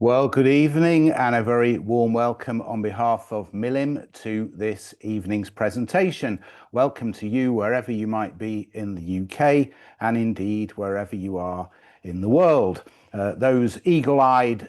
Well, good evening and a very warm welcome on behalf of Milim to this evening's presentation. Welcome to you wherever you might be in the UK and indeed wherever you are in the world. Those eagle-eyed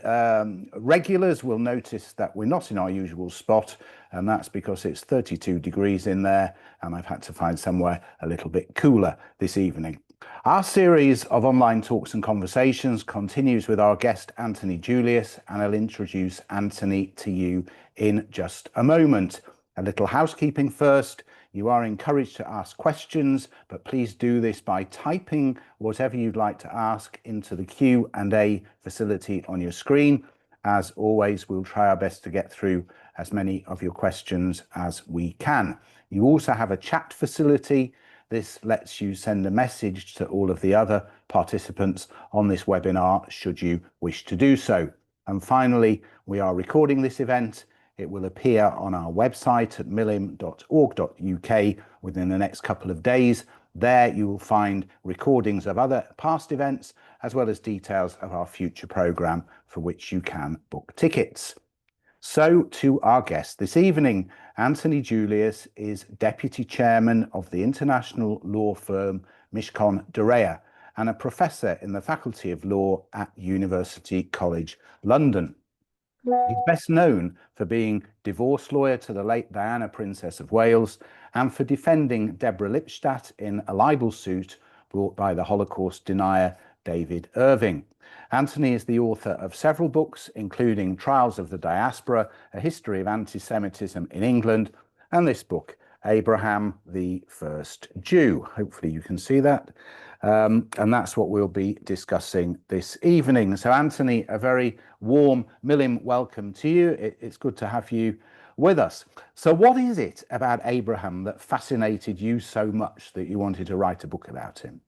regulars will notice that we're not in our usual spot, and that's because it's 32 degrees in there and I've had to find somewhere a little bit cooler this evening. Our series of online talks and conversations continues with our guest, Anthony Julius, and I'll introduce Anthony to you in just a moment. A little housekeeping first. You are encouraged to ask questions, but please do this by typing whatever you'd like to ask into the Q&A facility on your screen. As always, we'll try our best to get through as many of your questions as we can. You also have a chat facility. This lets you send a message to all of the other participants on this webinar, should you wish to do so. And finally, we are recording this event. It will appear on our website at milim.org.uk within the next couple of days. There you will find recordings of other past events, as well as details of our future programme for which you can book tickets. So to our guest this evening, Anthony Julius is Deputy Chairman of the international law firm Mishcon Dereya and a Professor in the Faculty of Law at University College London. He's best known for being divorce lawyer to the late Diana, Princess of Wales, and for defending Deborah Lipstadt in a libel suit brought by the Holocaust denier David Irving. Anthony is the author of several books, including Trials of the Diaspora, A History of Anti-Semitism in England, and this book, Abraham the First Jew. Hopefully you can see that. And that's what we'll be discussing this evening. So Anthony, a very warm Milim welcome to you. It's good to have you with us. So what is it about Abraham that fascinated you so much that you wanted to write a book about him?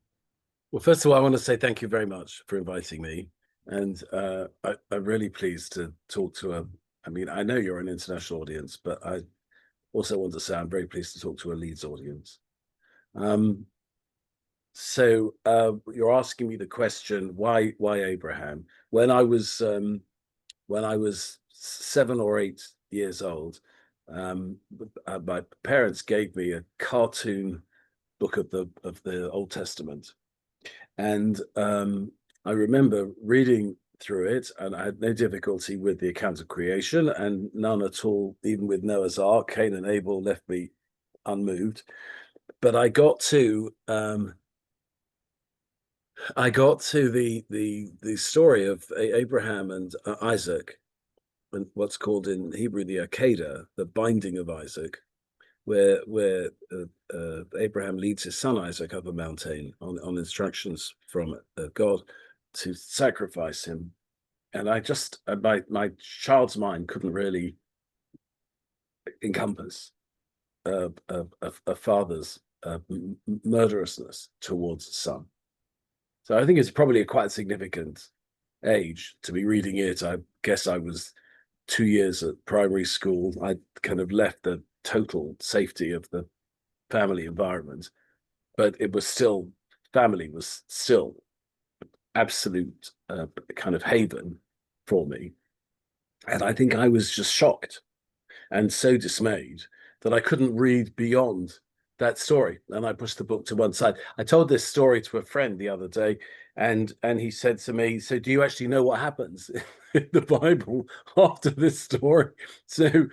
Well, first of all, I want to say thank you very much for inviting me. And I'm really pleased to talk to I know you're an international audience, but I also want to say I'm very pleased to talk to a Leeds audience. So you're asking me the question, why Abraham? When I was 7 or 8 years old, my parents gave me a cartoon book of the Old Testament. And I remember reading through it, and I had no difficulty with the account of creation, and none at all, even with Noah's Ark. Cain and Abel left me unmoved. But I got to the story of Abraham and Isaac, and what's called in Hebrew the Akedah, the binding of Isaac, where Abraham leads his son Isaac up a mountain on instructions from God to sacrifice him. And I just, my child's mind couldn't really encompass a father's murderousness towards a son. So I think it's probably a quite significant age to be reading it. I guess I was 2 years at primary school. I kind of left the total safety of the family environment, but it was still, family was still absolute kind of haven for me. And I think I was just shocked and so dismayed that I couldn't read beyond that story. And I pushed the book to one side. I told this story to a friend the other day, and he said to me, so do you actually know what happens in the Bible after this story? So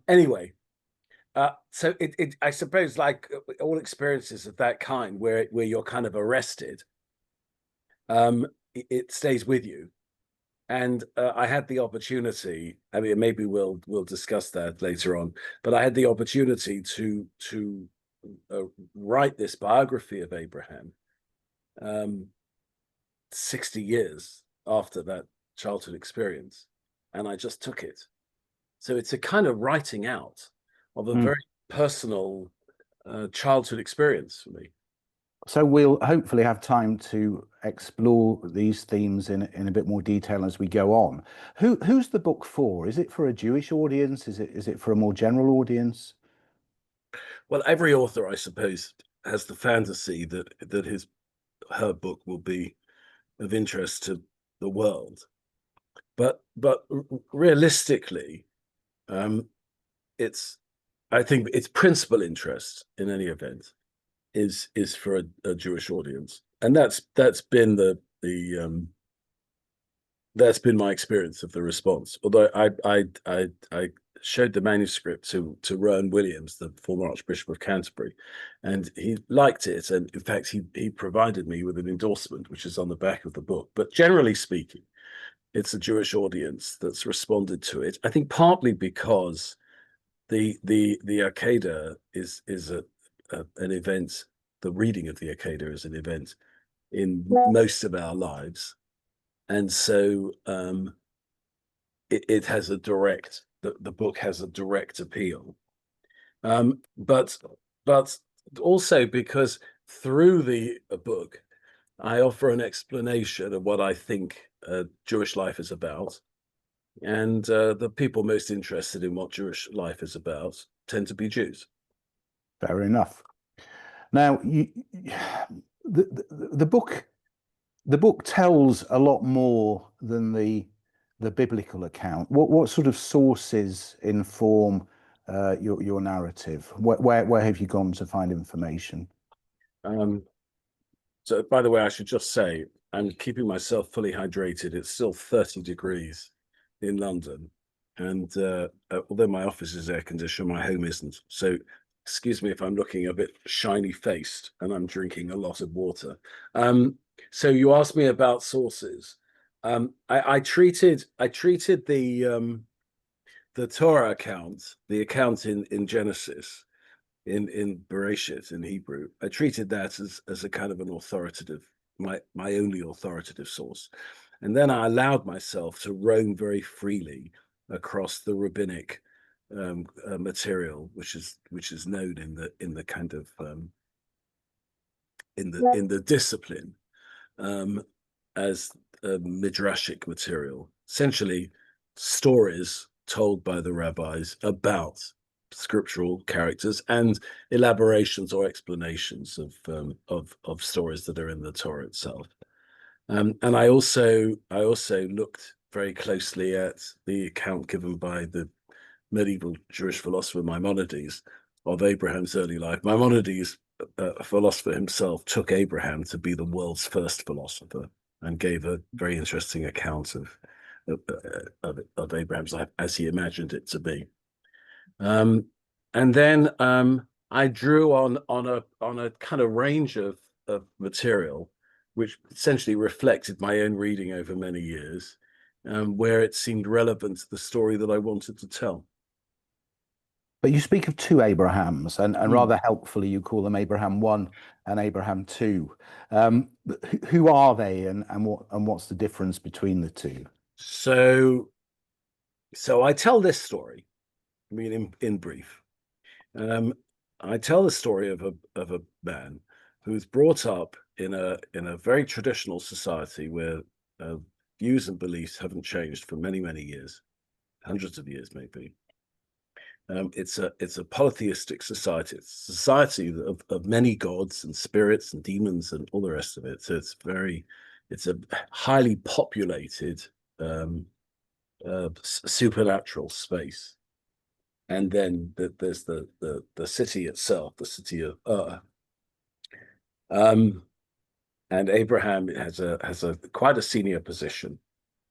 anyway, so I suppose, like all experiences of that kind, where you're kind of arrested, it stays with you. And I had the opportunity. I mean, maybe we'll discuss that later on. But I had the opportunity to write this biography of Abraham 60 years after that childhood experience, and I just took it. So it's a kind of writing out of a very personal childhood experience for me. So we'll hopefully have time to explore these themes in a bit more detail as we go on. Who's the book for? Is it for a Jewish audience? Is it for a more general audience? Well, every author, I suppose, has the fantasy that her book will be of interest to the world. But realistically, I think its principal interest in any event is for a Jewish audience, and that's been that's been my experience of the response. Although I showed the manuscript to Rowan Williams, the former Archbishop of Canterbury, and he liked it, and in fact he provided me with an endorsement, which is on the back of the book. But generally speaking, it's a Jewish audience that's responded to it. I think partly because the Akedah is an event. The reading of the Akedah is an event in most of our lives, and so it has a direct. The book has a direct appeal, but also because through the book, I offer an explanation of what I think Jewish life is about. And the people most interested in what Jewish life is about tend to be Jews. Fair enough. Now, the book tells a lot more than the biblical account. What sort of sources inform your narrative? Where have you gone to find information? So, by the way, I should just say I'm keeping myself fully hydrated. It's still 30 degrees in London, and although my office is air conditioned, my home isn't. So, excuse me if I'm looking a bit shiny faced and I'm drinking a lot of water. So, you asked me about sources. I treated the Torah account, the account in Genesis, in Bereshit in Hebrew. I treated that as a kind of an authoritative, my only authoritative source. And then I allowed myself to roam very freely across the rabbinic material, which is known in the kind of in the discipline as midrashic material, essentially stories told by the rabbis about scriptural characters and elaborations or explanations of stories that are in the Torah itself. And I also looked very closely at the account given by the medieval Jewish philosopher Maimonides of Abraham's early life. Maimonides, a philosopher himself, took Abraham to be the world's first philosopher and gave a very interesting account of Abraham's life as he imagined it to be. And then I drew on a kind of range of material, which essentially reflected my own reading over many years, where it seemed relevant to the story that I wanted to tell. But you speak of two Abrahams, and rather helpfully, you call them Abraham 1 and Abraham 2. Who are they, and what's the difference between the two? So I tell this story. I mean, in brief, I tell the story of a man who's brought up in a very traditional society where views and beliefs haven't changed for many years, hundreds of years maybe. It's a polytheistic society. It's a society of many gods and spirits and demons and all the rest of it. So it's a highly populated supernatural space. And then there's the city itself, the city of Ur. And Abraham has a quite a senior position,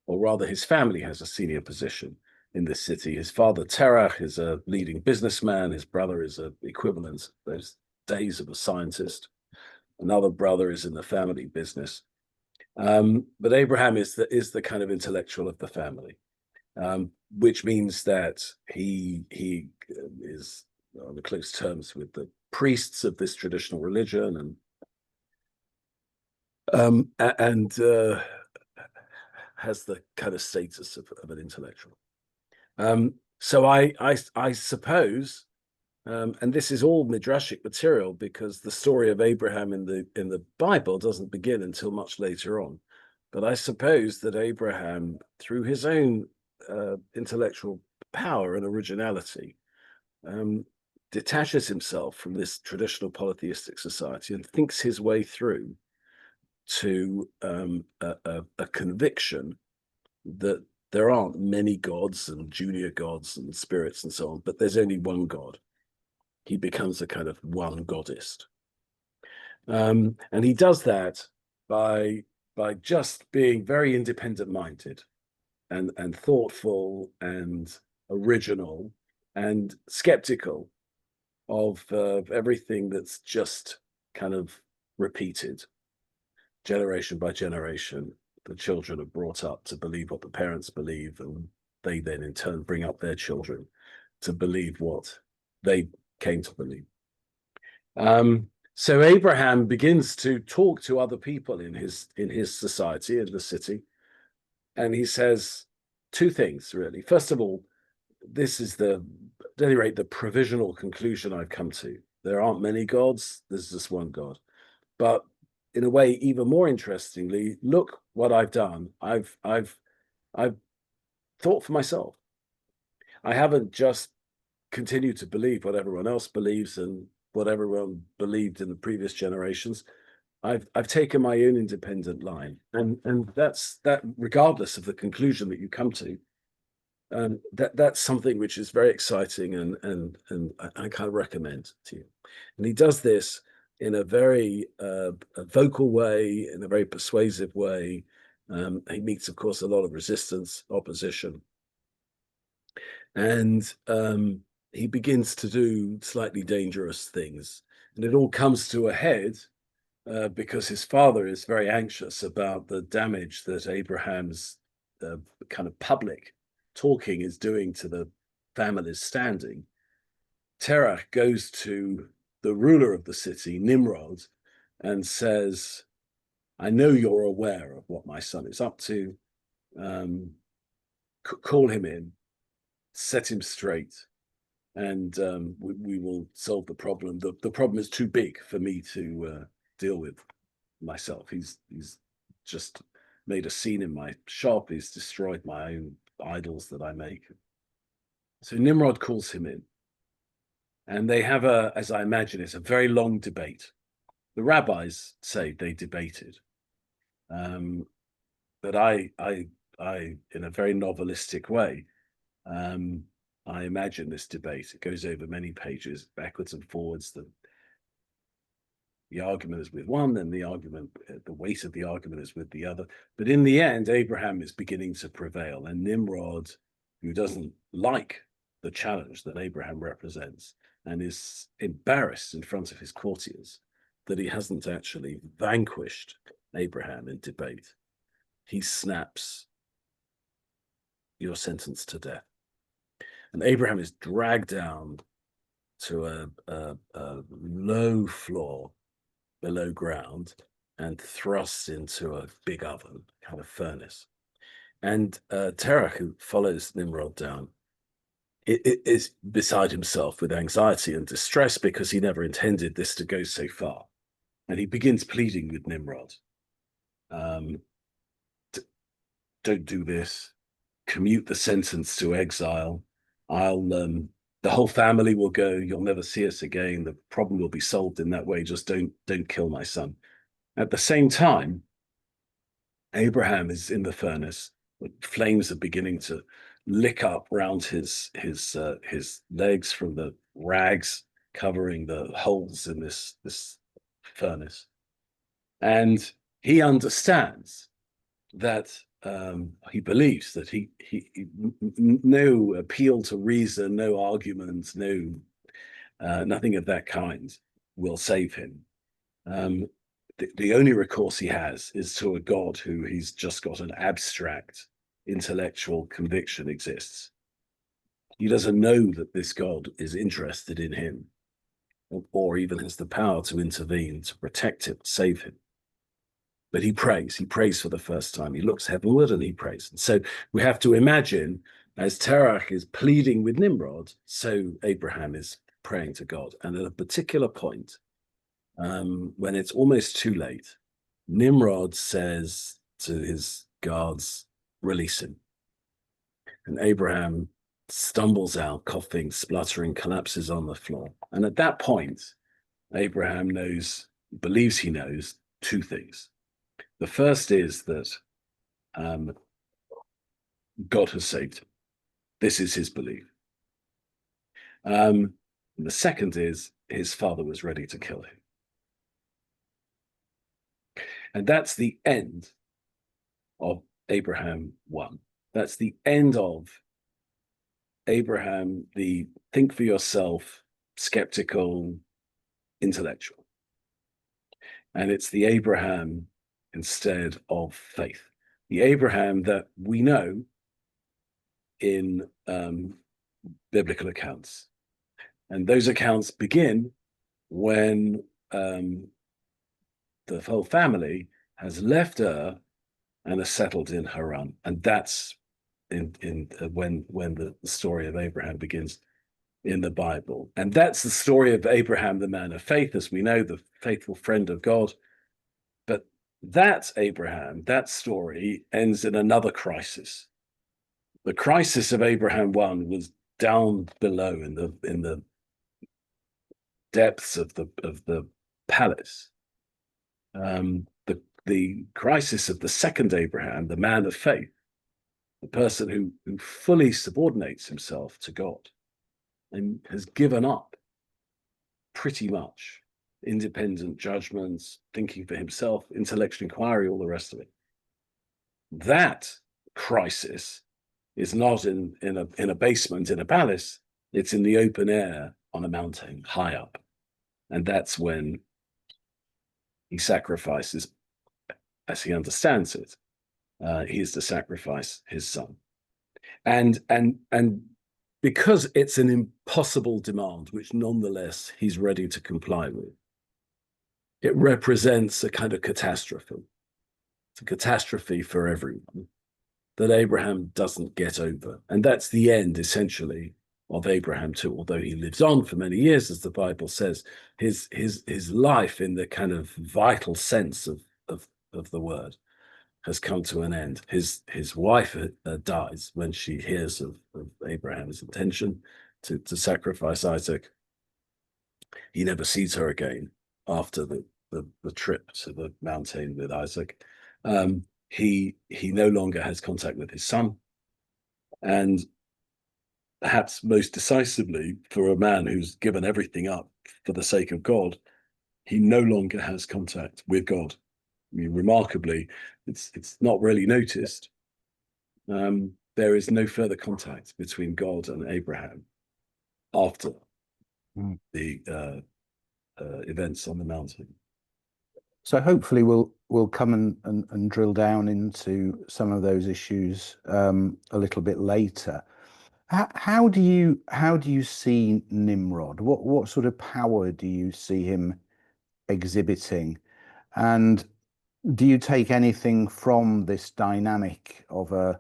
or rather his family has a senior position in this city. His father, Terach, is a leading businessman. His brother is an equivalent those days of a scientist. Another brother is in the family business. But Abraham is the kind of intellectual of the family, which means that he is on close terms with the priests of this traditional religion and has the kind of status of an intellectual. So I suppose, and this is all midrashic material because the story of Abraham in the Bible doesn't begin until much later on. But I suppose that Abraham, through his own intellectual power and originality, detaches himself from this traditional polytheistic society and thinks his way through to a conviction that there aren't many gods and junior gods and spirits and so on, but there's only one God. He becomes a kind of one goddist. And he does that by just being very independent-minded and thoughtful and original and skeptical of everything that's just kind of repeated generation by generation. The children are brought up to believe what the parents believe, and they then in turn bring up their children to believe what they came to believe. So Abraham begins to talk to other people in his society, in the city, and he says two things, really. First of all, this is at any rate, the provisional conclusion I've come to. There aren't many gods, there's just one God. But in a way, even more interestingly, look what I've done. I've thought for myself. I haven't just continued to believe what everyone else believes and what everyone believed in the previous generations. I've taken my own independent line, and that's regardless of the conclusion that you come to. That's something which is very exciting, and I kind of recommend to you. And he does this in a very a vocal way, in a very persuasive way. He meets, of course, a lot of resistance, opposition, and he begins to do slightly dangerous things. And it all comes to a head because his father is very anxious about the damage that Abraham's kind of public talking is doing to the family's standing. Terah goes to the ruler of the city, Nimrod, and says, I know you're aware of what my son is up to. Call him in, set him straight, and we will solve the problem. The problem is too big for me to deal with myself. He's just made a scene in my shop. He's destroyed my own idols that I make. So Nimrod calls him in, and they have as I imagine, it's a very long debate. The rabbis say they debated, but I, in a very novelistic way, I imagine this debate. It goes over many pages, backwards and forwards. The argument is with one, and the weight of the argument is with the other. But in the end, Abraham is beginning to prevail, and Nimrod, who doesn't like the challenge that Abraham represents, and is embarrassed in front of his courtiers that he hasn't actually vanquished Abraham in debate, he snaps, "You're sentenced to death." And Abraham is dragged down to a low floor below ground and thrust into a big oven, kind of furnace. And Terah, who follows Nimrod down, is beside himself with anxiety and distress because he never intended this to go so far. And he begins pleading with Nimrod. Don't do this. Commute the sentence to exile. The whole family will go. You'll never see us again. The problem will be solved in that way. Just don't kill my son. At the same time, Abraham is in the furnace. Flames are beginning to lick up round his legs from the rags covering the holes in this furnace, and he understands that he believes that he no appeal to reason, no argument, nothing of that kind will save him. The only recourse he has is to a God who he's just got an abstract intellectual conviction exists. He doesn't know that this God is interested in him, or even has the power to intervene, to protect him, save him. But he prays for the first time. He looks heavenward and he prays. And so we have to imagine, as Terah is pleading with Nimrod, so Abraham is praying to God. And at a particular point, when it's almost too late, Nimrod says to his guards, release him. And Abraham stumbles out, coughing, spluttering, collapses on the floor. And at that point, Abraham believes he knows two things. The first is that God has saved him. This is his belief. The second is his father was ready to kill him. And that's the end of Abraham 1. That's the end of Abraham, the think for yourself, skeptical, intellectual. And it's the Abraham instead of faith. The Abraham that we know in biblical accounts. And those accounts begin when the whole family has left Ur and are settled in Haran. And that's when the story of Abraham begins in the Bible. And that's the story of Abraham, the man of faith, as we know, the faithful friend of God. But that Abraham, that story ends in another crisis. The crisis of Abraham 1 was down below in the depths of the palace. The crisis of the second Abraham, the man of faith, the person who fully subordinates himself to God and has given up pretty much independent judgments, thinking for himself, intellectual inquiry, all the rest of it. That crisis is not in a basement in a palace. It's in the open air on a mountain high up. And that's when he sacrifices, as he understands it, he is to sacrifice his son. And because it's an impossible demand, which nonetheless he's ready to comply with, it represents a kind of catastrophe. It's a catastrophe for everyone that Abraham doesn't get over. And that's the end, essentially, of Abraham too. Although he lives on for many years, as the Bible says, his life in the kind of vital sense of the word has come to an end. His wife dies when she hears of Abraham's intention to sacrifice Isaac. He never sees her again after the trip to the mountain with Isaac. He no longer has contact with his son. And perhaps most decisively, for a man who's given everything up for the sake of God, he no longer has contact with God. I mean, remarkably, it's not really noticed. There is no further contact between God and Abraham after the events on the mountain. So hopefully we'll come and drill down into some of those issues a little bit later. How do you see Nimrod? What sort of power do you see him exhibiting? And do you take anything from this dynamic of a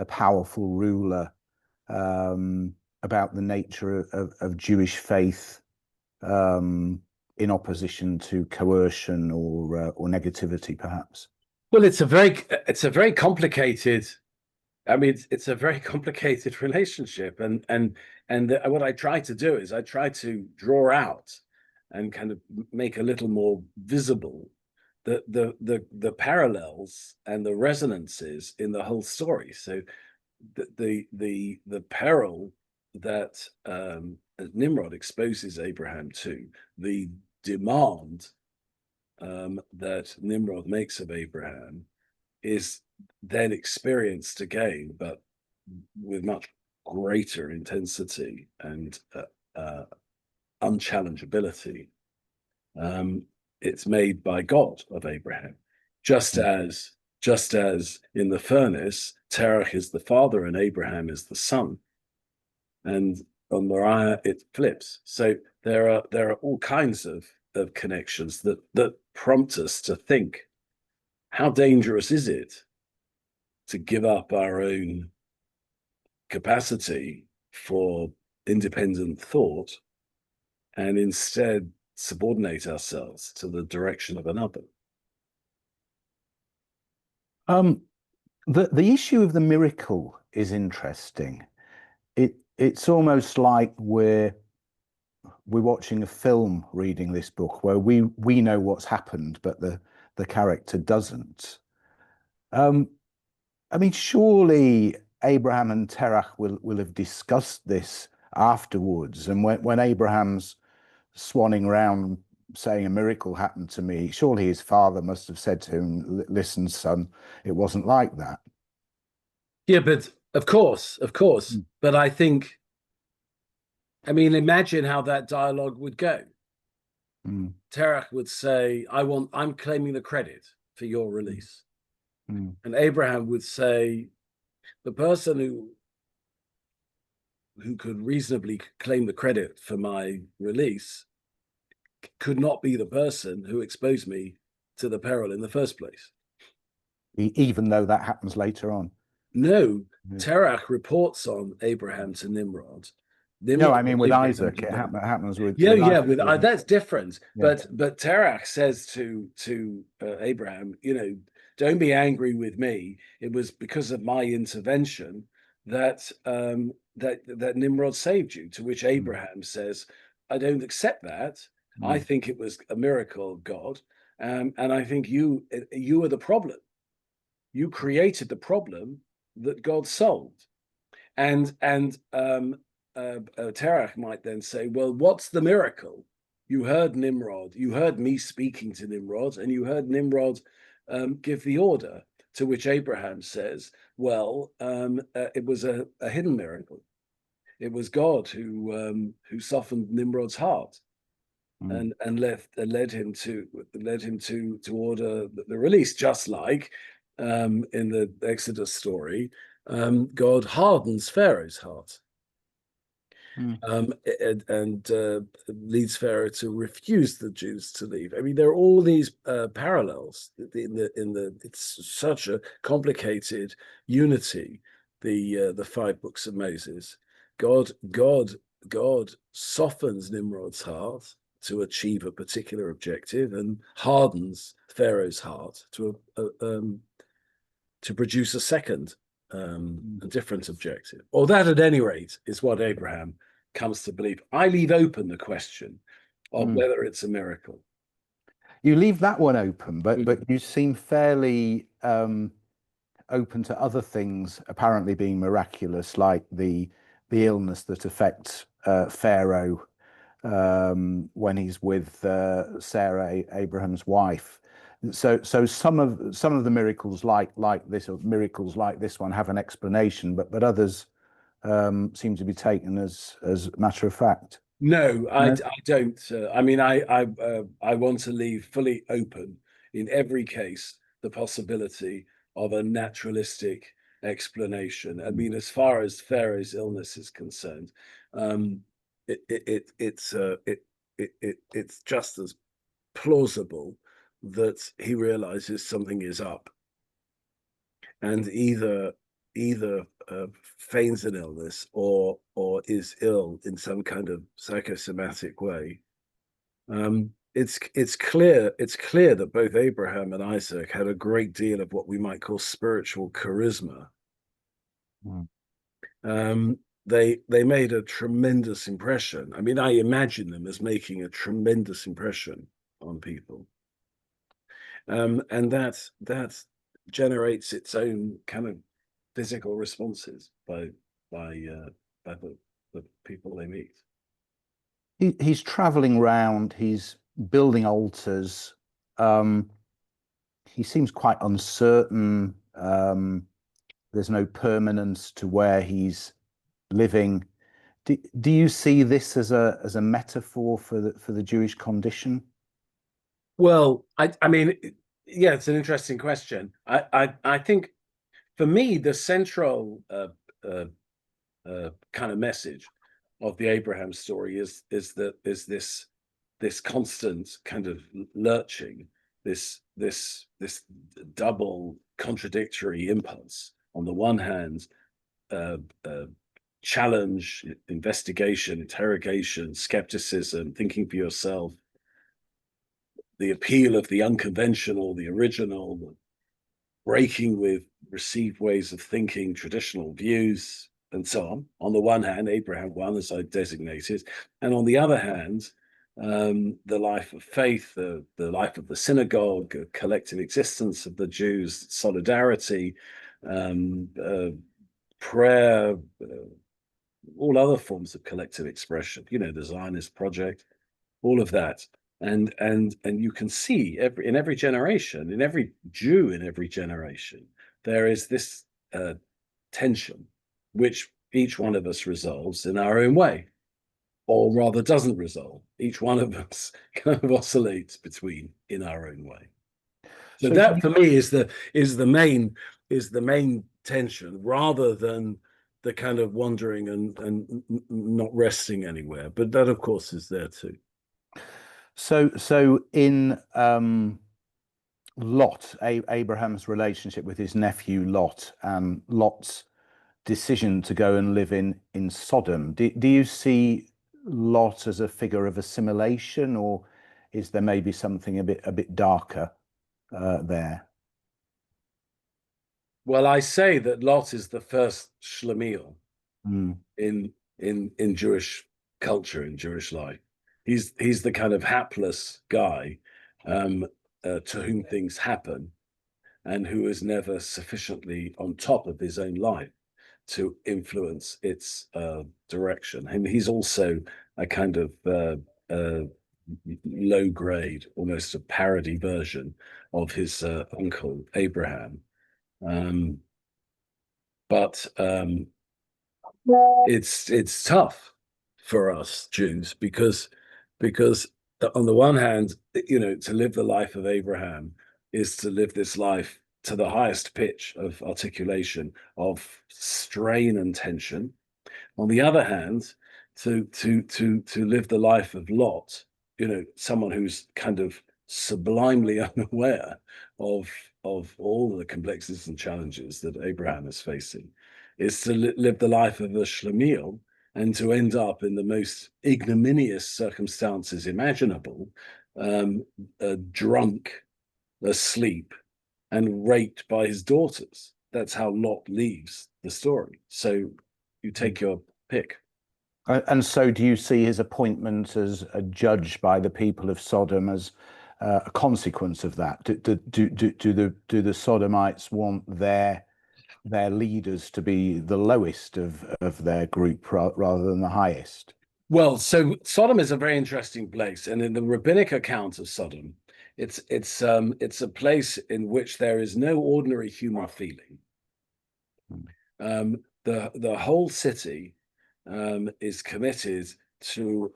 powerful ruler about the nature of Jewish faith in opposition to coercion or negativity, perhaps? Well, it's a very complicated. I mean, it's a very complicated relationship, and what I try to do is I try to draw out and kind of make a little more visible the parallels and the resonances in the whole story. So the peril that Nimrod exposes Abraham to, the demand that Nimrod makes of Abraham, is then experienced again, but with much greater intensity and unchallengeability. It's made by God of Abraham, just as in the furnace, Terach is the father and Abraham is the son, and on Moriah it flips. So there are all kinds of connections that prompt us to think, how dangerous is it to give up our own capacity for independent thought and instead subordinate ourselves to the direction of another? The issue of the miracle is interesting. It's almost like we're watching a film reading this book where we know what's happened, but the character doesn't. I mean, surely Abraham and Terach will have discussed this afterwards. And when Abraham's swanning around saying a miracle happened to me, surely his father must have said to him, listen, son, it wasn't like that. Yeah, but of course. Mm. But I mean, imagine how that dialogue would go. Mm. Terach would say, I'm claiming the credit for your release. Mm. And Abraham would say, the person who could reasonably claim the credit for my release could not be the person who exposed me to the peril in the first place. Even though that happens later on. No, Yeah. Terach reports on Abraham to Nimrod. No, Nimrod I mean with Isaac, it happens with yeah, Isaac, that's different. yeah. But Terach says to Abraham, don't be angry with me. It was because of my intervention that that Nimrod saved you. To which Abraham says, I don't accept that. I think it was a miracle of God, and I think you are the problem. You created the problem that God solved. And Terach might then say, well, what's the miracle? You heard Nimrod, you heard me speaking to Nimrod, and you heard Nimrod give the order, to which Abraham says, well, it was a hidden miracle. It was God who softened Nimrod's heart and led him to order the release, just like in the Exodus story, God hardens Pharaoh's heart and leads Pharaoh to refuse the Jews to leave. I mean, there are all these parallels it's such a complicated unity. The five books of Moses. God softens Nimrod's heart to achieve a particular objective and hardens Pharaoh's heart to produce a second, a different objective. Or that, at any rate, is what Abraham comes to believe. I leave open the question of whether it's a miracle. You leave that one open, but you seem fairly open to other things apparently being miraculous, like the illness that affects Pharaoh when he's with Sarah, Abraham's wife. So some of the miracles like this, or miracles like this one, have an explanation, but others seem to be taken as matter of fact. No, I No? don't. I mean, I want to leave fully open in every case the possibility of a naturalistic explanation. I mean, as far as Pharaoh's illness is concerned, it's just as plausible that he realizes something is up, and either feigns an illness or is ill in some kind of psychosomatic way. It's clear that both Abraham and Isaac had a great deal of what we might call spiritual charisma. They made a tremendous impression. I mean, I imagine them as making a tremendous impression on people, and that generates its own kind of physical responses by the people they meet. He's traveling around, he's building altars. He seems quite uncertain. There's no permanence to where he's living. Do you see this as a metaphor for the Jewish condition? Well, I mean, yeah, it's an interesting question. I think for me, the central kind of message of the Abraham story is this constant kind of lurching, this double contradictory impulse. On the one hand, challenge, investigation, interrogation, skepticism, thinking for yourself, the appeal of the unconventional, the original, the breaking with received ways of thinking, traditional views, and so on. On the one hand, Abraham one, as I designated, and on the other hand, the life of faith, the life of the synagogue, a collective existence of the Jews, solidarity, prayer, all other forms of collective expression, the Zionist project, all of that. And you can see in every generation, in every Jew in every generation, there is this tension, which each one of us resolves in our own way, or rather doesn't resolve. Each one of us kind of oscillates between in our own way. So that for me is the main tension, rather than the kind of wandering and not resting anywhere. But that, of course, is there too. So in Lot, Abraham's relationship with his nephew Lot, and Lot's decision to go and live in Sodom, do you see Lot as a figure of assimilation, or is there maybe something a bit darker there? Well, I say that Lot is the first Shlemiel in Jewish culture, in Jewish life. He's the kind of hapless guy to whom things happen, and who is never sufficiently on top of his own life to influence its direction. And he's also a kind of low grade, almost a parody version of his uncle Abraham. But it's tough for us Jews because on the one hand, to live the life of Abraham is to live this life to the highest pitch of articulation, of strain and tension. On the other hand, to live the life of Lot, someone who's kind of sublimely unaware of all the complexities and challenges that Abraham is facing, is to live the life of a Shlemiel, and to end up in the most ignominious circumstances imaginable, drunk, asleep, and raped by his daughters. That's how Lot leaves the story. So you take your pick. And so do you see his appointment as a judge by the people of Sodom as a consequence of that? Do the Sodomites want their leaders to be the lowest of their group rather than the highest? Well, so Sodom is a very interesting place, and in the rabbinic account of Sodom, it's a place in which there is no ordinary human feeling. The whole city is committed to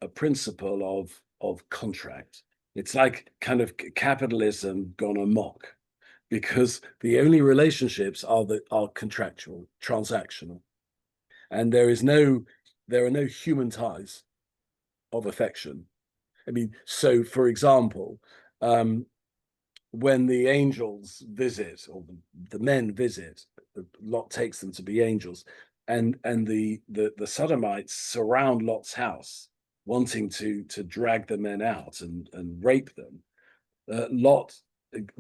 a principle of contract. It's like kind of capitalism gone amok, because the only relationships are contractual, transactional, and there are no human ties of affection. I mean, so for example, when the angels visit, or the men visit, Lot takes them to be angels, and the Sodomites surround Lot's house, wanting to drag the men out and rape them. Lot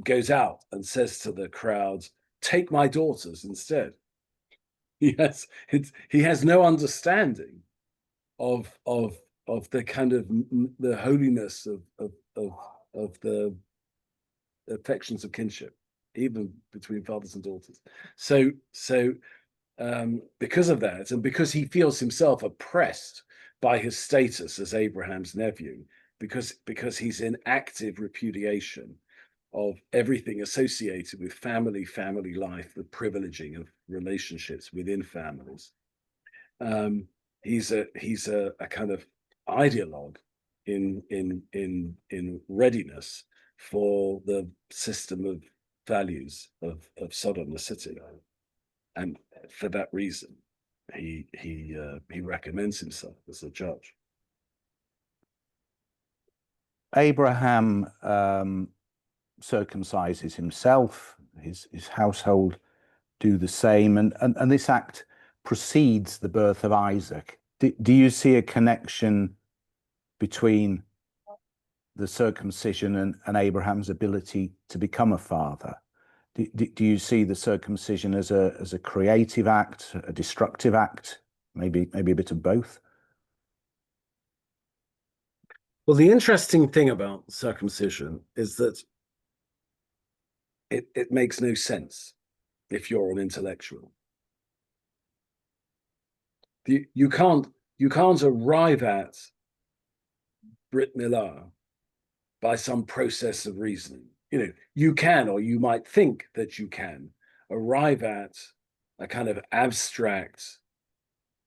goes out and says to the crowd, "Take my daughters instead." He has no understanding of the kind of the holiness of the affections of kinship, even between fathers and daughters. So because of that, and because he feels himself oppressed by his status as Abraham's nephew, because he's in active repudiation of everything associated with family life, the privileging of relationships within families. He's a kind of ideologue in readiness for the system of values of Sodom, the city, and for that reason, he recommends himself as a judge. Abraham circumcises himself, his household do the same, and this act precedes the birth of Isaac. Do you see a connection between the circumcision and Abraham's ability to become a father? Do you see the circumcision as a creative act, a destructive act, maybe a bit of both? Well, the interesting thing about circumcision is that it makes no sense if you're an intellectual. You can't arrive at Brit Milah by some process of reasoning. You can, or you might think that you can, arrive at a kind of abstract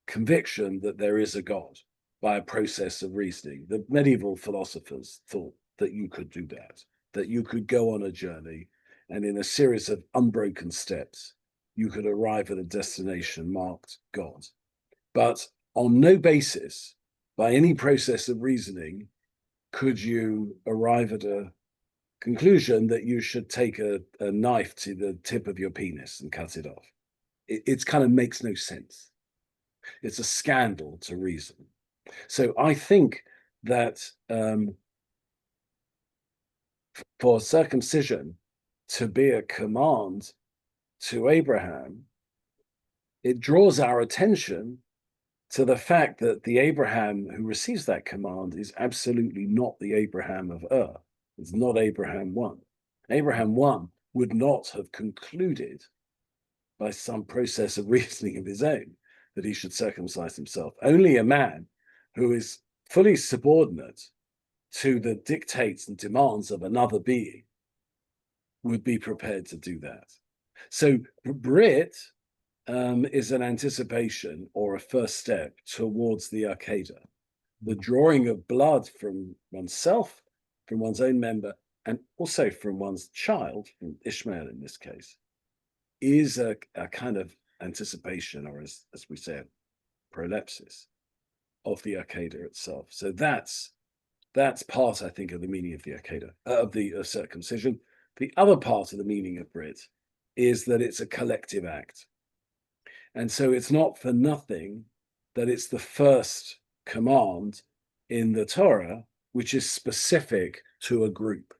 conviction that there is a God by a process of reasoning. The medieval philosophers thought that you could do that you could go on a journey, and in a series of unbroken steps, you could arrive at a destination marked God. But on no basis, by any process of reasoning, could you arrive at a conclusion that you should take a knife to the tip of your penis and cut it off. It kind of makes no sense. It's a scandal to reason. So I think that for circumcision to be a command to Abraham, it draws our attention to the fact that the Abraham who receives that command is absolutely not the Abraham of Ur. It's not Abraham 1. Abraham 1 would not have concluded by some process of reasoning of his own that he should circumcise himself. Only a man who is fully subordinate to the dictates and demands of another being would be prepared to do that. So Brit is an anticipation or a first step towards the Akedah, the drawing of blood from oneself, from one's own member, and also from one's child, from Ishmael in this case, is a kind of anticipation, or as we say, prolepsis of the Akedah itself. So that's part, I think, of the meaning of the Akedah, of the circumcision. The other part of the meaning of Brit is that it's a collective act. And so it's not for nothing that it's the first command in the Torah, which is specific to a group.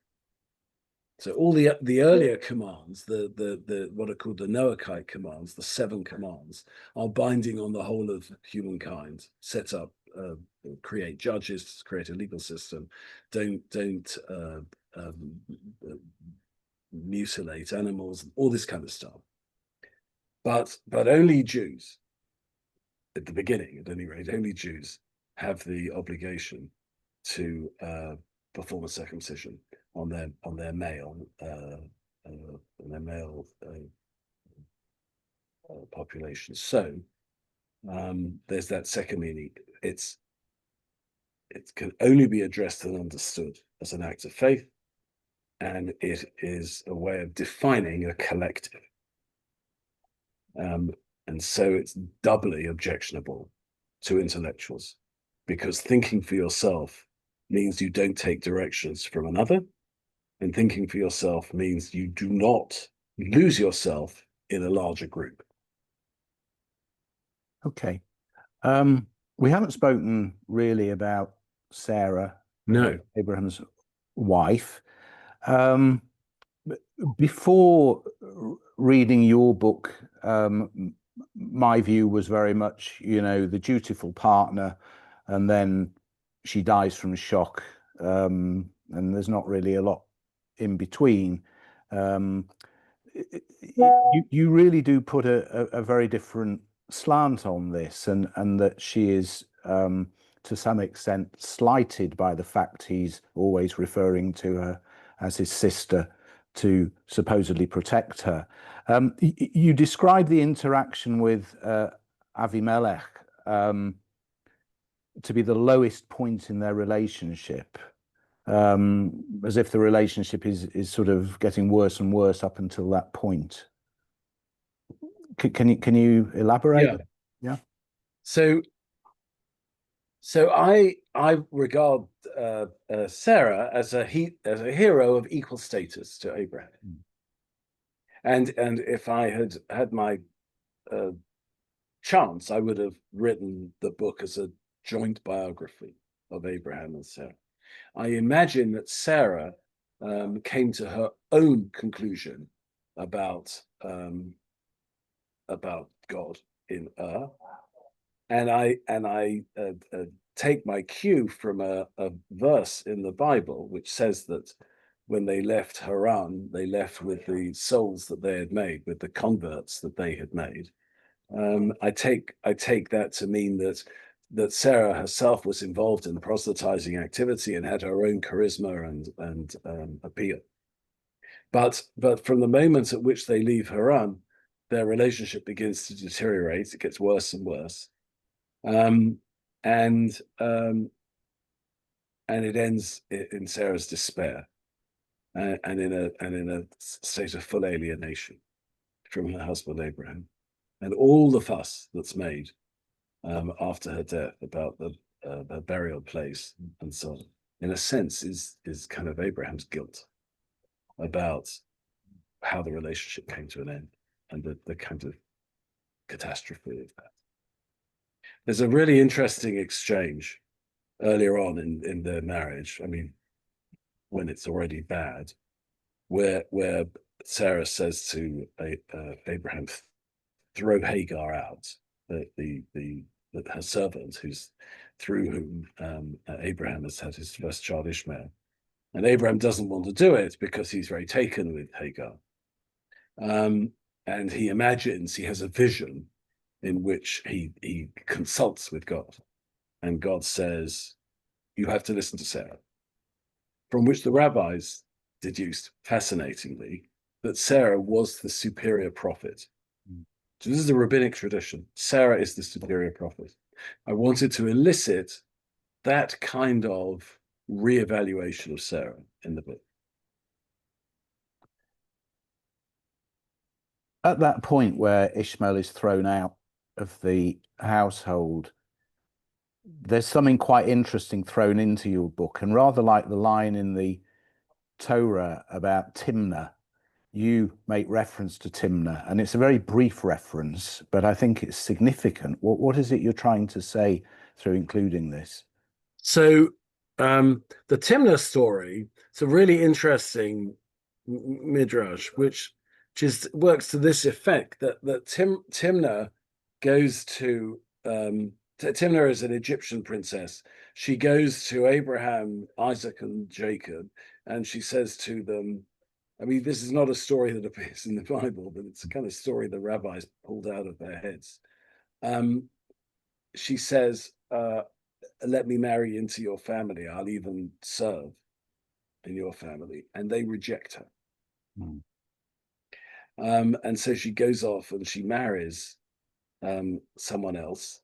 So all the earlier commands, the what are called the Noahide commands, the 7 commands, are binding on the whole of humankind. Set up, create judges, create a legal system, don't mutilate animals, all this kind of stuff. But only Jews, at the beginning, at any rate, only Jews have the obligation to perform a circumcision on their male population. So there's that second meaning. It can only be addressed and understood as an act of faith, and it is a way of defining a collective. And so it's doubly objectionable to intellectuals, because thinking for yourself means you don't take directions from another, and thinking for yourself means you do not lose yourself in a larger group. Okay. We haven't spoken really about Sarah, No. Abraham's wife. Before reading your book, my view was very much, the dutiful partner, and then she dies from shock, and there's not really a lot in between. You really do put a very different slant on this, and that she is to some extent slighted by the fact he's always referring to her as his sister to supposedly protect her. You describe the interaction with Avimelech to be the lowest point in their relationship, as if the relationship is sort of getting worse and worse up until that point. Can you elaborate? Yeah. So I regard Sarah as a hero of equal status to Abraham, and if I had my chance, I would have written the book as a joint biography of Abraham and Sarah. I imagine that Sarah came to her own conclusion about God in Ur, and I take my cue from a verse in the Bible which says that when they left Haran, they left with the souls that they had made, with the converts that they had made, I take that to mean that Sarah herself was involved in the proselytizing activity and had her own charisma and appeal. But from the moment at which they leave Haran, their relationship begins to deteriorate. It gets worse and worse, and it ends in Sarah's despair and in a state of full alienation from her husband Abraham, and all the fuss that's made after her death about her burial place and so on, in a sense, is kind of Abraham's guilt about how the relationship came to an end and the kind of catastrophe of that. There's a really interesting exchange earlier on in their marriage. I mean, when it's already bad, where Sarah says to Abraham, "Throw Hagar out," her servant, who's through whom Abraham has had his first child Ishmael, and Abraham doesn't want to do it because he's very taken with Hagar, and he imagines, he has a vision in which he consults with God, and God says, "You have to listen to Sarah," from which the rabbis deduced, fascinatingly, that Sarah was the superior prophet. So this is a rabbinic tradition. Sarah is the superior prophet. I wanted to elicit that kind of reevaluation of Sarah in the book. At that point where Ishmael is thrown out of the household, there's something quite interesting thrown into your book, and rather like the line in the Torah about Timnah, you make reference to Timnah, and it's a very brief reference, but I think it's significant. What is it you're trying to say through including this? So the Timnah story, it's a really interesting midrash, which works to this effect, that Timnah goes to Timnah is an Egyptian princess. She goes to Abraham, Isaac, and Jacob, and she says to them, I mean, this is not a story that appears in the Bible, but it's a kind of story the rabbis pulled out of their heads. She says, "Let me marry into your family. I'll even serve in your family." And they reject her. And so she goes off and she marries someone else,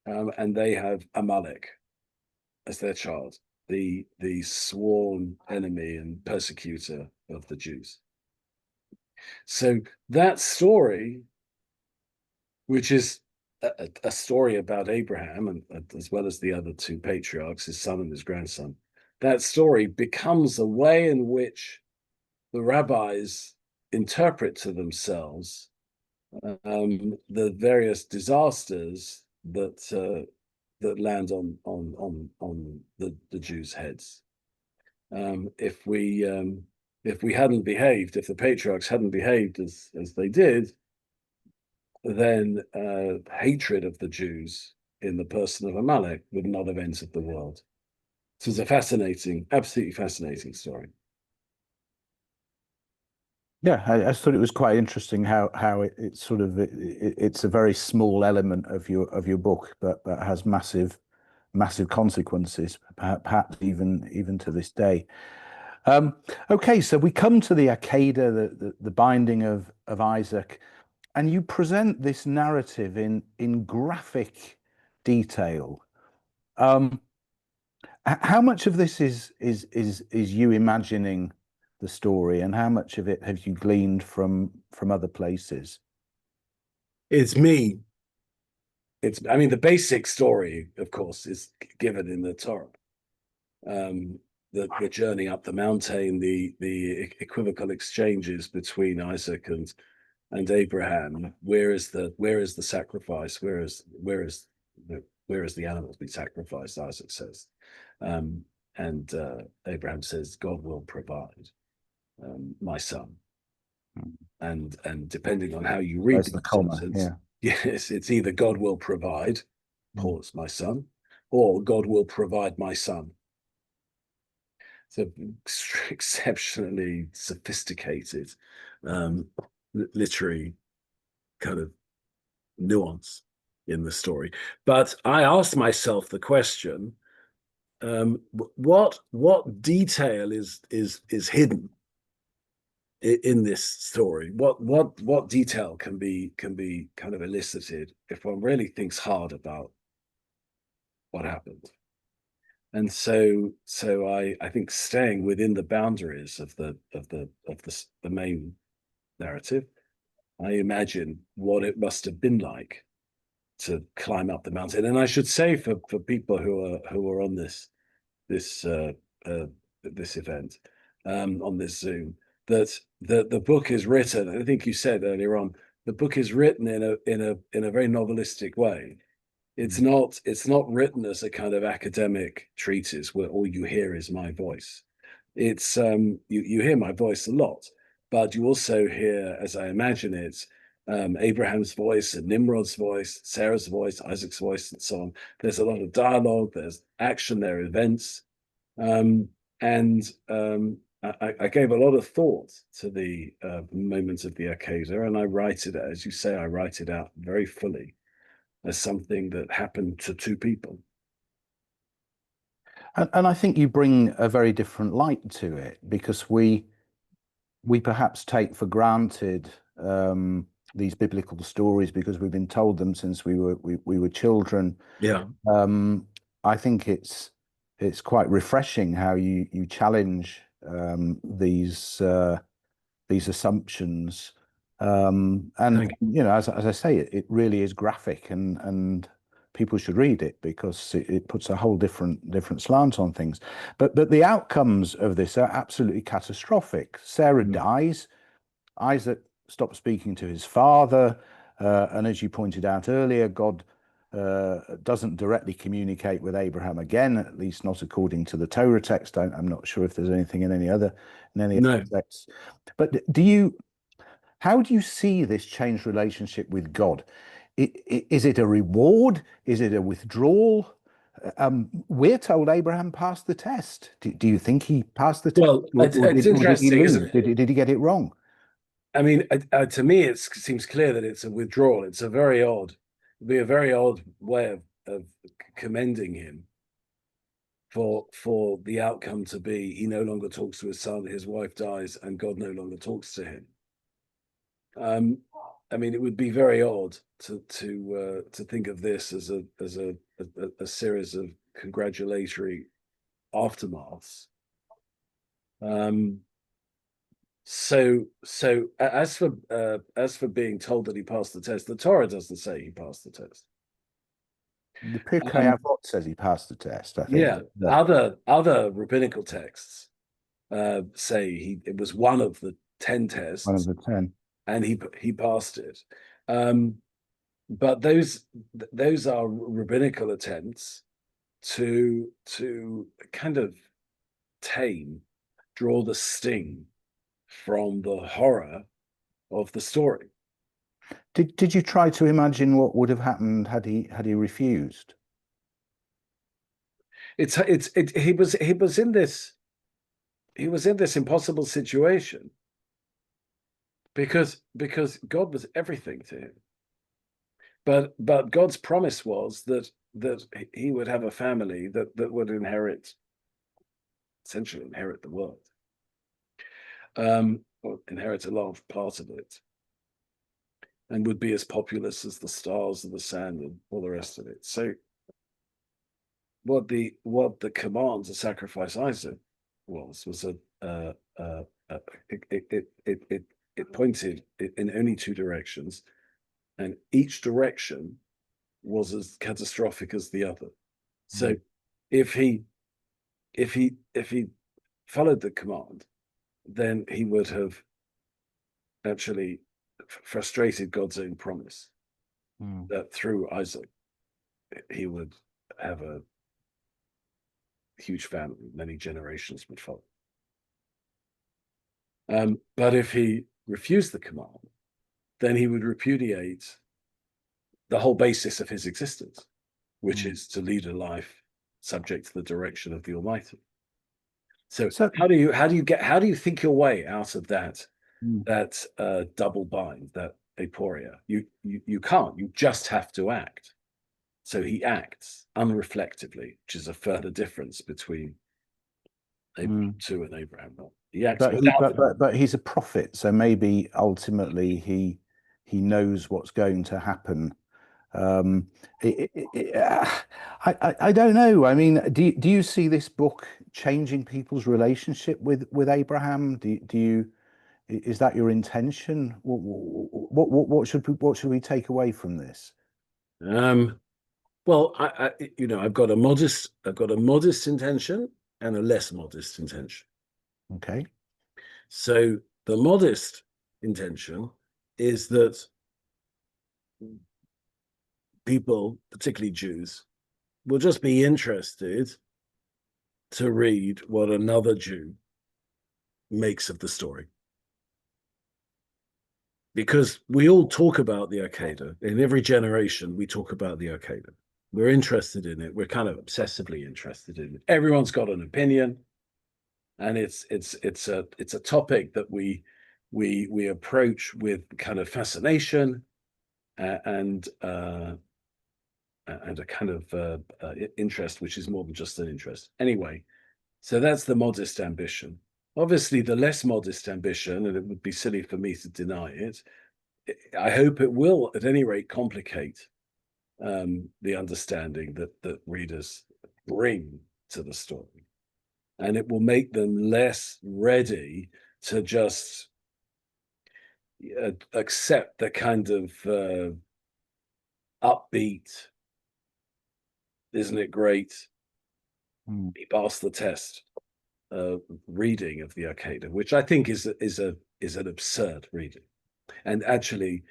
and they have Amalek as their child, the sworn enemy and persecutor of the Jews. So that story, which is a story about Abraham, and as well as the other two patriarchs, his son and his grandson, that story becomes a way in which the rabbis interpret to themselves the various disasters that land on the Jews' heads. If we hadn't behaved, if the patriarchs hadn't behaved as they did, then hatred of the Jews in the person of Amalek would not have entered the world. So it's a fascinating, absolutely fascinating story. Yeah, I thought it was quite interesting how it's sort of it's a very small element of your book, but has massive consequences, perhaps even to this day. Okay, so we come to the Akedah, the binding of Isaac, and you present this narrative in graphic detail. How much of this is you imagining the story, and how much of it have you gleaned from other places? It's me. I mean, the basic story, of course, is given in the Torah. The journey up the mountain, the equivocal exchanges between Isaac and Abraham. Where is the sacrifice? Where is the animal to be sacrificed? Isaac says, and Abraham says, "God will provide my son." And depending on how you read the sentence, yes, it's either God will provide, pause, my son, or God will provide my son. So exceptionally sophisticated literary kind of nuance in the story. But I asked myself the question, what detail is hidden in this story? What detail can be kind of elicited if one really thinks hard about what happened? And so I think staying within the boundaries of the main narrative, I imagine what it must have been like to climb up the mountain. And I should say for people who are on this event, on this Zoom, that the book is written. I think you said earlier on, the book is written in a very novelistic way. It's not written as a kind of academic treatise where all you hear is my voice. It's you hear my voice a lot, but you also hear, as I imagine it, Abraham's voice and Nimrod's voice, Sarah's voice, Isaac's voice, and so on. There's a lot of dialogue, there's action, there are events. I gave a lot of thought to the moments of the Akedah, and I write it, as you say, I write it out very fully as something that happened to two people. And I think you bring a very different light to it, because we perhaps take for granted these biblical stories because we've been told them since we were children. Yeah. I think it's quite refreshing how you challenge these assumptions. And you know, as I say, it really is graphic, and people should read it because it puts a whole different slant on things. But the outcomes of this are absolutely catastrophic. Sarah dies. Isaac stops speaking to his father, and as you pointed out earlier, God doesn't directly communicate with Abraham again, at least not according to the Torah text. I'm not sure if there's anything in any other texts. But how do you see this changed relationship with God? Is it a reward? Is it a withdrawal? We're told Abraham passed the test. Do you think he passed the test? Well, it's interesting, isn't it? Did he get it wrong? I mean, to me, it seems clear that it's a withdrawal. It'd be a very odd way of commending him for the outcome to be he no longer talks to his son, his wife dies, and God no longer talks to him. I mean, it would be very odd to think of this as a series of congratulatory aftermaths. So as for being told that he passed the test, the Torah doesn't say he passed the test. The Pirkei Avot says he passed the test, I think. Yeah, other rabbinical texts say it was one of the 10 tests. One of the 10. And he passed it. But those are rabbinical attempts to kind of draw the sting from the horror of the story. Did you try to imagine what would have happened had he refused? He was in this impossible situation because God was everything to him. But God's promise was that he would have a family that would essentially inherit the world, or inherit a large part of it, and would be as populous as the stars and the sand and all the rest of it. So what the command to sacrifice Isaac was it pointed in only two directions, and each direction was as catastrophic as the other. So if he followed the command, then he would have actually frustrated God's own promise that through Isaac he would have a huge family, many generations would follow. But if he refused the command, then he would repudiate the whole basis of his existence, which is to lead a life subject to the direction of the Almighty. So how do you think your way out of that double bind, aporia. You can't. You just have to act. So he acts unreflectively, which is a further difference between Abraham 2 and Abraham 1. He acts but he's a prophet, so maybe ultimately he knows what's going to happen. I don't know. I mean, do you see this book changing people's relationship with Abraham? Is that your intention? What should we take away from this? Well, I've got a modest intention and a less modest intention. Okay. So the modest intention is that people, particularly Jews, will just be interested to read what another Jew makes of the story. Because we all talk about the Akedah. In every generation, we talk about the Akedah. We're interested in it. We're kind of obsessively interested in it. Everyone's got an opinion, and it's a topic that we approach with kind of fascination and a kind of interest, which is more than just an interest. Anyway, so that's the modest ambition. Obviously, the less modest ambition, and it would be silly for me to deny it, I hope it will, at any rate, complicate the understanding that readers bring to the story. And it will make them less ready to just accept the kind of upbeat, isn't it great? He passed the test reading of the Akedah, which I think is an absurd reading. And actually,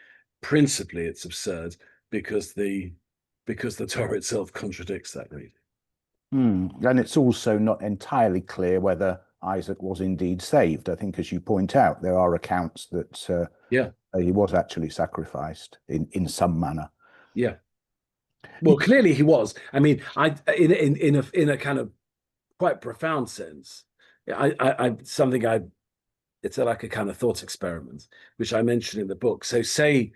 principally, it's absurd because the Torah itself contradicts that reading. And it's also not entirely clear whether Isaac was indeed saved. I think, as you point out, there are accounts that he was actually sacrificed in some manner. Yeah. Well, clearly he was. I mean, in a kind of quite profound sense, it's like a kind of thought experiment, which I mentioned in the book. So say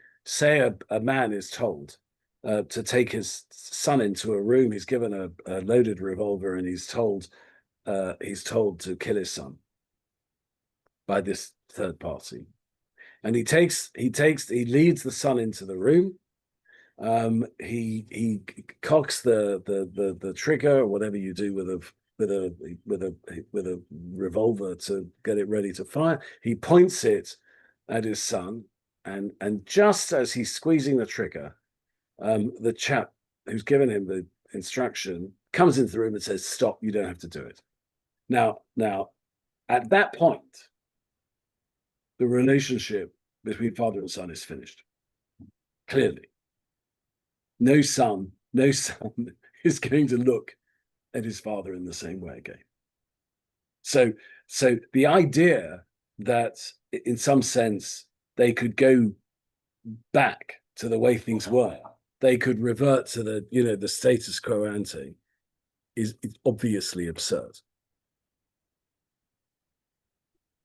a man is told to take his son into a room. He's given a loaded revolver, and he's told to kill his son by this third party. And he leads the son into the room. He cocks the trigger, or whatever you do with a revolver to get it ready to fire. He points it at his son, and just as he's squeezing the trigger, the chap who's given him the instruction comes into the room and says, "Stop! You don't have to do it." Now, at that point, the relationship between father and son is finished. Clearly, no son is going to look at his father in the same way again. So the idea that in some sense they could go back to the way things were, they could revert to the status quo ante, is obviously absurd.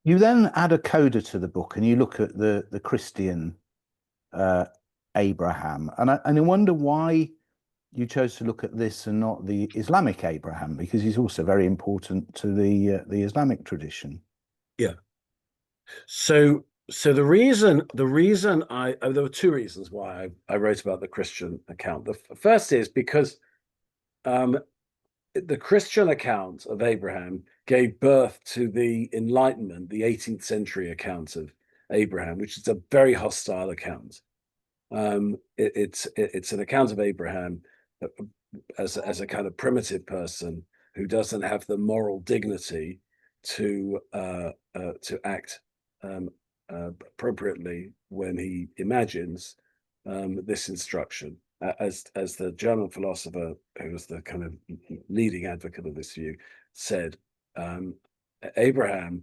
You then add a coda to the book, and you look at the Christian Abraham, and I wonder why you chose to look at this and not the Islamic Abraham, because he's also very important to the Islamic tradition. Yeah. So the reason there were two reasons why I wrote about the Christian account. The first is because the Christian account of Abraham gave birth to the Enlightenment, the 18th century account of Abraham, which is a very hostile account. It's an account of Abraham as a kind of primitive person who doesn't have the moral dignity to act appropriately when he imagines this instruction. As the German philosopher, who was the kind of leading advocate of this view, said, Abraham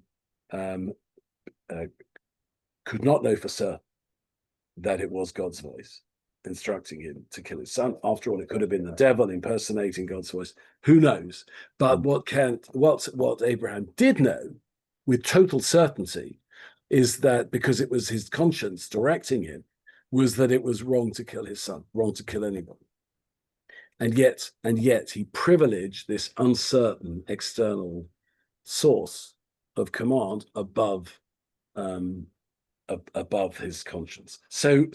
could not know for certain that it was God's voice instructing him to kill his son. After all, it could have been the devil impersonating God's voice. Who knows? But what Abraham did know with total certainty is that, because it was his conscience directing him, was that it was wrong to kill his son, wrong to kill anybody. And yet he privileged this uncertain external source of command above his conscience. So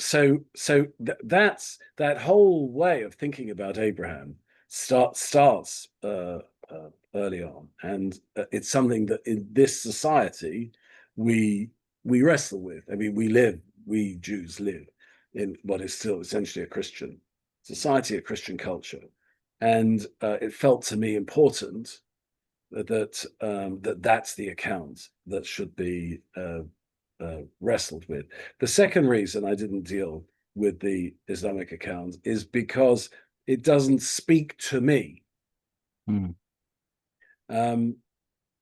that's that whole way of thinking about Abraham starts early on, and it's something that in this society we wrestle with. I mean, we Jews live in what is still essentially a Christian society, a Christian culture, and it felt to me important that that's the account that should be wrestled with. The second reason I didn't deal with the Islamic account is because it doesn't speak to me.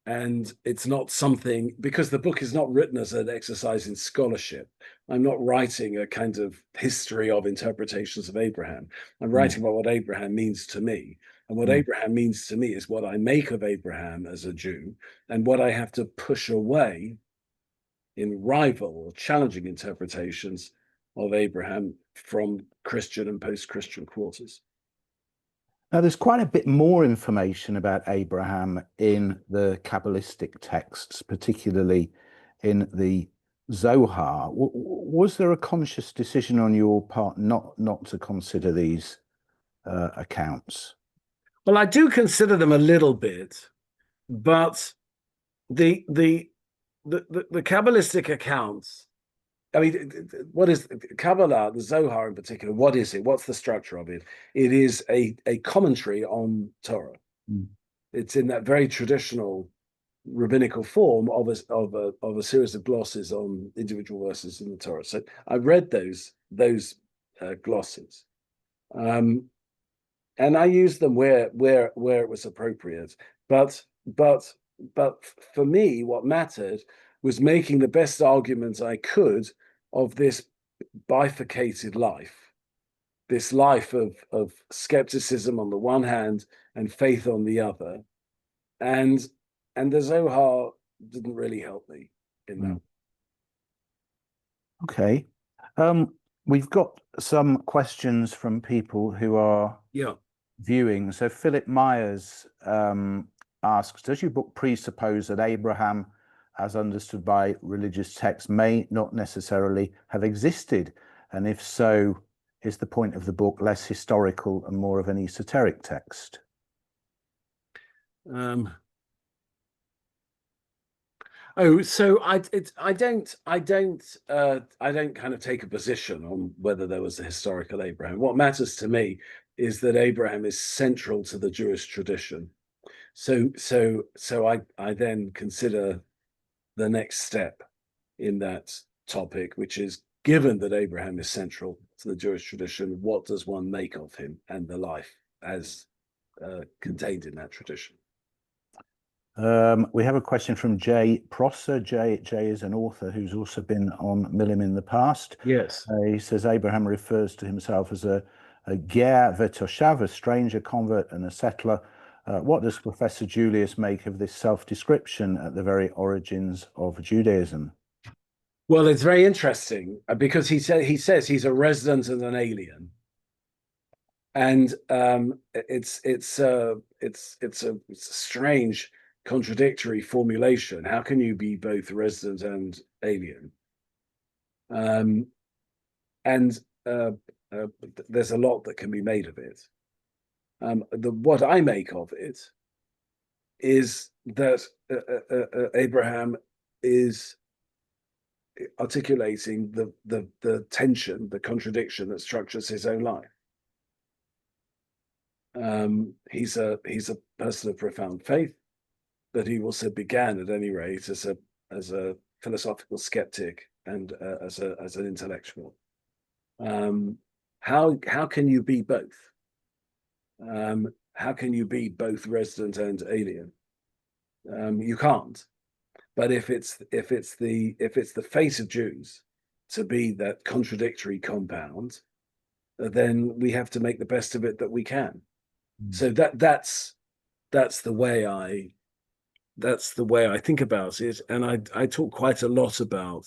And it's not something, because the book is not written as an exercise in scholarship. I'm not writing a kind of history of interpretations of Abraham. I'm writing about what Abraham means to me. And what Abraham means to me is what I make of Abraham as a Jew, and what I have to push away in rival or challenging interpretations of Abraham from Christian and post-Christian quarters. Now, there's quite a bit more information about Abraham in the Kabbalistic texts, particularly in the Zohar. Was there a conscious decision on your part not to consider these accounts? Well, I do consider them a little bit, but the Kabbalistic accounts, I mean, what is Kabbalah, the Zohar in particular? What is it? What's the structure of it? It is a commentary on Torah. It's in that very traditional rabbinical form of a series of glosses on individual verses in the Torah. So I read those glosses, and I used them where it was appropriate. But for me, what mattered was making the best arguments I could of this bifurcated life, this life of skepticism on the one hand and faith on the other. And the Zohar didn't really help me in that. Okay. We've got some questions from people who are viewing. So Philip Myers asks, does your book presuppose that Abraham, as understood by religious texts, may not necessarily have existed? And if so, is the point of the book less historical and more of an esoteric text? So I don't kind of take a position on whether there was a historical Abraham. What matters to me is that Abraham is central to the Jewish tradition. So I then consider the next step in that topic, which is, given that Abraham is central to the Jewish tradition, what does one make of him and the life as contained in that tradition? We have a question from Jay Prosser. Jay is an author who's also been on Milim in the past. Yes. He says Abraham refers to himself as a ger v'toshav, a stranger, convert, and a settler. What does Professor Julius make of this self-description at the very origins of Judaism? Well, it's very interesting because he says he's a resident and an alien, and it's a strange, contradictory formulation. How can you be both resident and alien? There's a lot that can be made of it. What I make of it is that Abraham is articulating the tension, the contradiction that structures his own life. He's a person of profound faith, but he also began, at any rate, as a philosophical skeptic and as an intellectual. How can you be both? How can you be both resident and alien? You can't. But if it's the fate of Jews to be that contradictory compound, then we have to make the best of it that we can. So that's the way I think about it, and I talk quite a lot about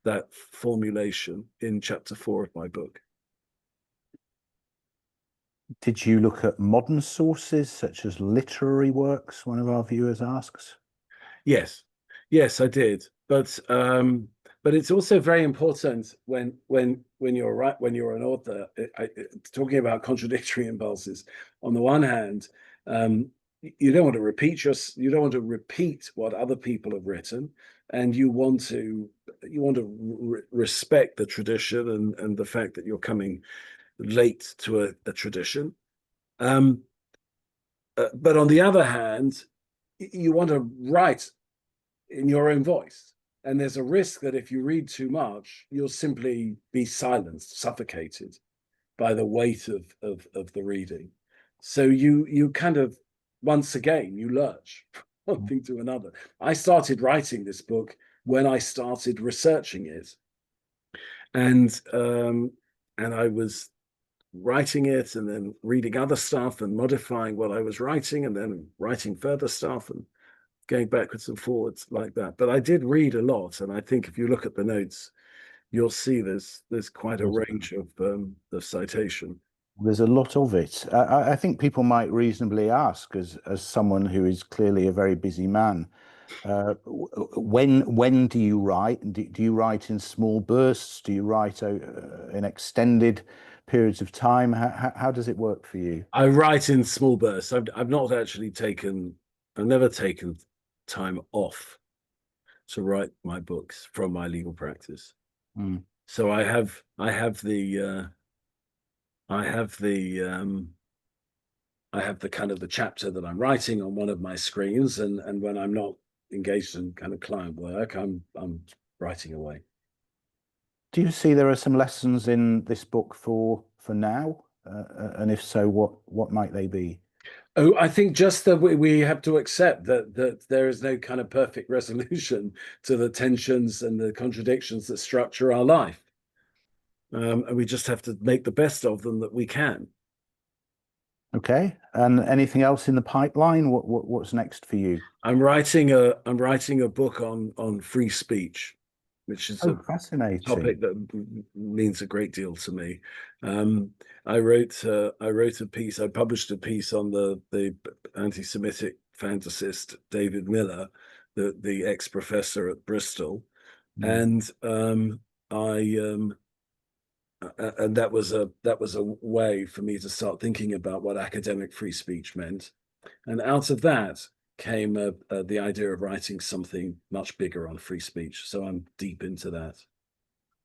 that formulation in chapter 4 of my book. Did you look at modern sources such as literary works? One of our viewers asks. Yes, I did, but it's also very important when you're an author, talking about contradictory impulses. On the one hand, you don't want to repeat what other people have written, and you want to respect the tradition and the fact that you're coming late to a tradition. But on the other hand, you want to write in your own voice. And there's a risk that if you read too much, you'll simply be silenced, suffocated by the weight of the reading. So you kind of, once again, you lurch from one thing to another. I started writing this book when I started researching it. And I was writing it and then reading other stuff and modifying what I was writing and then writing further stuff and going backwards and forwards like that. But I did read a lot, and I think if you look at the notes, you'll see there's quite a range of citation. There's a lot of it. I think people might reasonably ask, as someone who is clearly a very busy man, when do you write? Do you write in small bursts? Do you write in extended periods of time? How does it work for you? I write in small bursts. I've never taken time off to write my books from my legal practice. So I have the kind of the chapter that I'm writing on one of my screens, and when I'm not engaged in kind of client work, I'm writing away. Do you see there are some lessons in this book for now? And if so, what might they be? Oh, I think just that we have to accept that there is no kind of perfect resolution to the tensions and the contradictions that structure our life. And we just have to make the best of them that we can. Okay. And anything else in the pipeline? What's next for you? I'm writing a book on free speech, which is a fascinating topic that means a great deal to me. I wrote a piece. I published a piece on the anti-Semitic fantasist David Miller, the ex-professor at Bristol, and that was a way for me to start thinking about what academic free speech meant, and out of that came the idea of writing something much bigger on free speech. So I'm deep into that.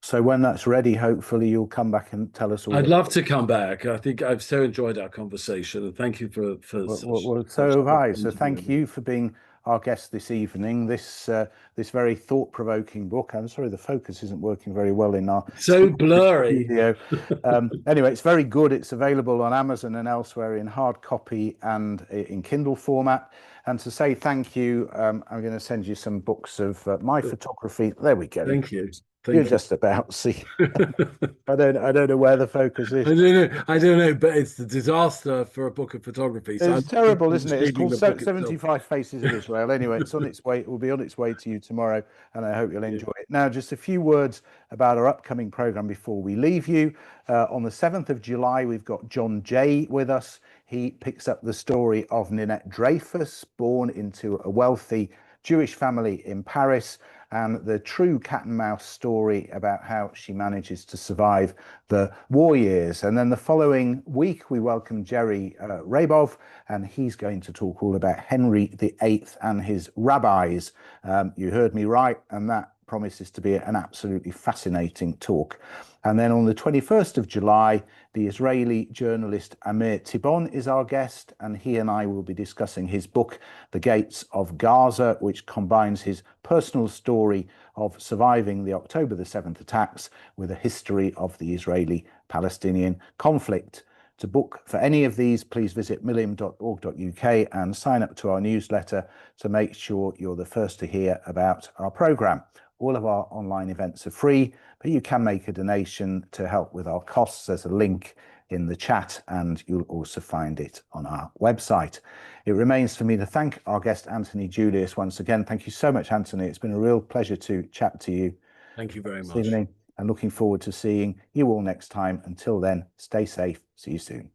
So when that's ready, hopefully you'll come back and tell us all. I'd love to come back. I think I've so enjoyed our conversation, and thank you for well, so have I. So thank you for being our guest this evening. This very thought-provoking book. I'm sorry, the focus isn't working very well in our so blurry studio. Anyway, it's very good. It's available on Amazon and elsewhere in hard copy and in Kindle format. And to say thank you, I'm going to send you some books of my photography. There we go. Thank you. You're just about see. I don't know where the focus is. I don't know, but it's a disaster for a book of photography. So it's terrible, isn't it? It's called 75 Faces of Israel. Anyway, it's on its way. It will be on its way to you tomorrow, and I hope you'll enjoy it. Now, just a few words about our upcoming program before we leave you. On the 7th of July, we've got John Jay with us. He picks up the story of Ninette Dreyfus, born into a wealthy Jewish family in Paris, and the true cat and mouse story about how she manages to survive the war years. And then the following week, we welcome Jerry Rabov, and he's going to talk all about Henry VIII and his rabbis. You heard me right, and that promises to be an absolutely fascinating talk. And then on the 21st of July, the Israeli journalist Amir Tibon is our guest, and he and I will be discussing his book, The Gates of Gaza, which combines his personal story of surviving the October the 7th attacks with a history of the Israeli-Palestinian conflict. To book for any of these, please visit milim.org.uk and sign up to our newsletter to make sure you're the first to hear about our programme. All of our online events are free, but you can make a donation to help with our costs. There's a link in the chat, and you'll also find it on our website. It remains for me to thank our guest, Anthony Julius, once again. Thank you so much, Anthony. It's been a real pleasure to chat to you. Thank you very this much. evening, and looking forward to seeing you all next time. Until then, stay safe. See you soon.